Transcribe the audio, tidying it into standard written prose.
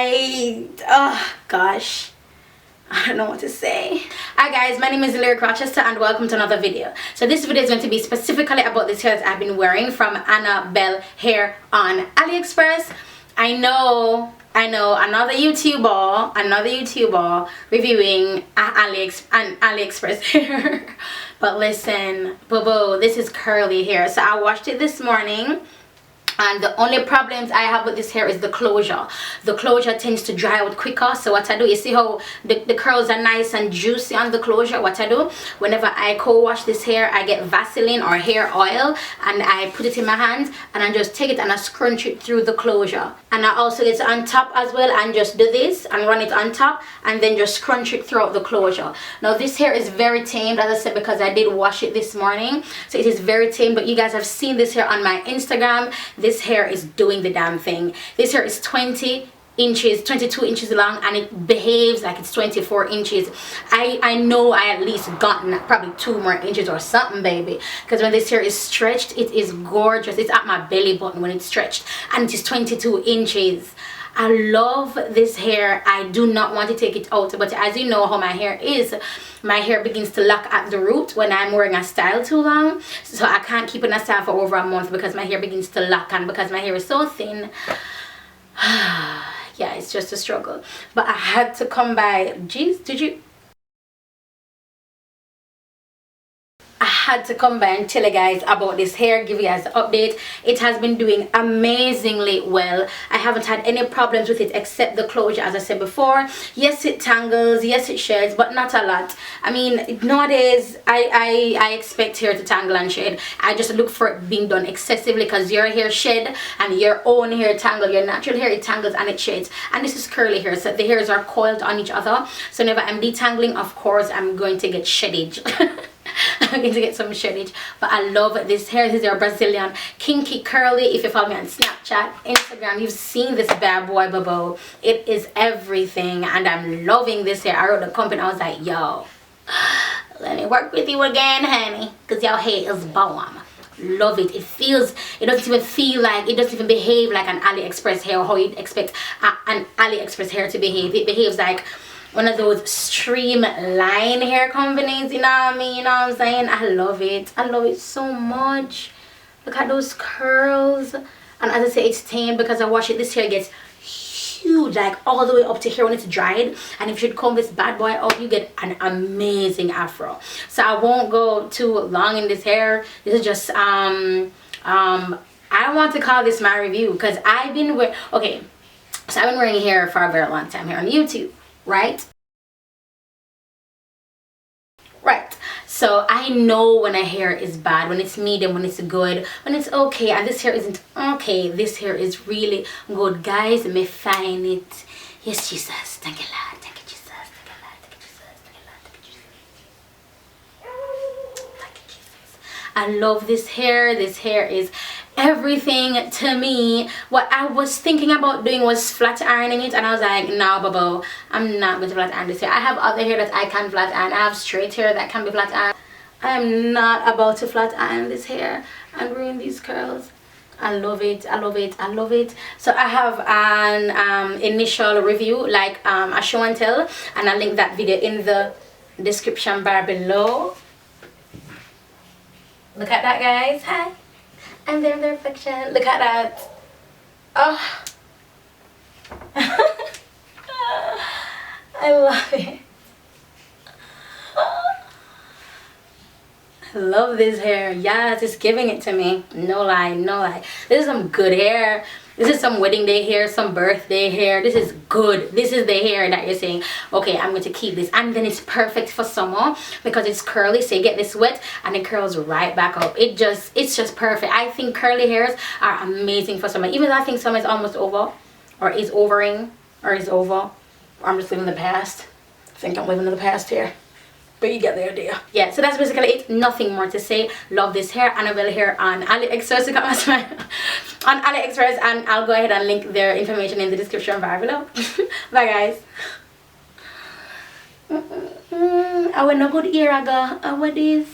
Oh gosh, I don't know what to say. Hi guys, my name is Rochester and welcome to another video. So this video is going to be specifically about this hair that I've been wearing from Annabelle Hair on AliExpress. I know another YouTuber reviewing an AliExpress hair. But listen, boo, this is curly hair. So I washed it this morning. And the only problems I have with this hair is the closure. The closure tends to dry out quicker. So what I do, you see how the curls are nice and juicy on the closure? What I do, whenever I co-wash this hair, I get Vaseline or hair oil and I put it in my hands and I just take it and I scrunch it through the closure. And I also get it on top as well and just do this and run it on top and then just scrunch it throughout the closure. Now this hair is very tamed, as I said, because I did wash it this morning. So it is very tamed, but you guys have seen this hair on my Instagram. This hair is doing the damn thing. This hair is 22 inches long and it behaves like it's 24 inches. I know I at least gotten probably 2 more inches or something, baby, because when this hair is stretched, it is gorgeous. It's at my belly button when it's stretched and it is 22 inches. I love this hair. I do not want to take it out, but as you know how my hair is, my hair begins to lock at the root when I'm wearing a style too long. So I can't keep in a style for over a month because my hair begins to lock, and because my hair is so thin, yeah, it's just a struggle. But I had to come by. Jeez, I had to come by and tell you guys about this hair, give you guys an update. It has been doing amazingly well. I haven't had any problems with it except the closure, as I said before. Yes, it tangles, yes, it sheds, but not a lot. I mean, nowadays I expect hair to tangle and shed. I just look for it being done excessively, because your hair shed and your own hair tangle. Your natural hair, it tangles and it sheds. And this is curly hair, so the hairs are coiled on each other. So whenever I'm detangling, of course I'm going to get sheddage. I'm going to get some sheddage. But I love this hair. This is your Brazilian Kinky curly. If you follow me on Snapchat, Instagram, you've seen this bad boy, bubble. It is everything and I'm loving this hair. I wrote the company, I was like, yo, let me work with you again, honey, because your hair is bomb. Love it. It doesn't even feel like, it doesn't even behave like an AliExpress hair, how you'd expect an AliExpress hair to behave. It behaves like one of those streamline hair companies, you know what I mean? You know what I'm saying? I love it. I love it so much. Look at those curls. And as I say, it's tamed because I wash it. This hair gets huge, like all the way up to here when it's dried. And if you should comb this bad boy out, you get an amazing afro. So I won't go too long in this hair. This is just I don't want to call this my review, because I've been wearing, okay, so I've been wearing hair for a very long time here on YouTube. Right, so I know when a hair is bad, when it's medium, when it's good, when it's okay. And this hair isn't okay. This hair is really good, guys. May find it. Yes, Jesus, thank you, Lord. Thank you, Jesus. Thank you, Lord. Thank you, Jesus. Thank you, Lord. Thank you, Jesus. Thank you, Jesus. I love this hair. This hair is everything to me. What I was thinking about doing was flat ironing it, and I was like, no, bubble, I'm not going to flat iron this hair. I have other hair that I can flat iron. I have straight hair that can be flat ironed. I am not about to flat iron this hair and ruin these curls. I love it. I love it. I love it. So I have an initial review, like a show and tell, and I'll link that video in the description bar below. Look at that, guys. Hi, I'm their reflection. Look at that. Oh, I love it. I love this hair. Yes, it's giving it to me. No lie, no lie. This is some good hair. This is some wedding day hair, some birthday hair. This is good. This is the hair that you're saying, okay, I'm going to keep this. And then it's perfect for summer because it's curly, so you get this wet and it curls right back up. It's just perfect. I think curly hairs are amazing for summer. Even though I think summer is almost over, or is overing, or is over. Or I'm just living in the past. I think I'm living in the past here. But you get the idea. Yeah, so that's basically it. Nothing more to say. Love this hair. Annabelle Hair on AliExpress. You got my smile on AliExpress, and I'll go ahead and link their information in the description bar below. Bye, guys. I went no good here. I go. What is?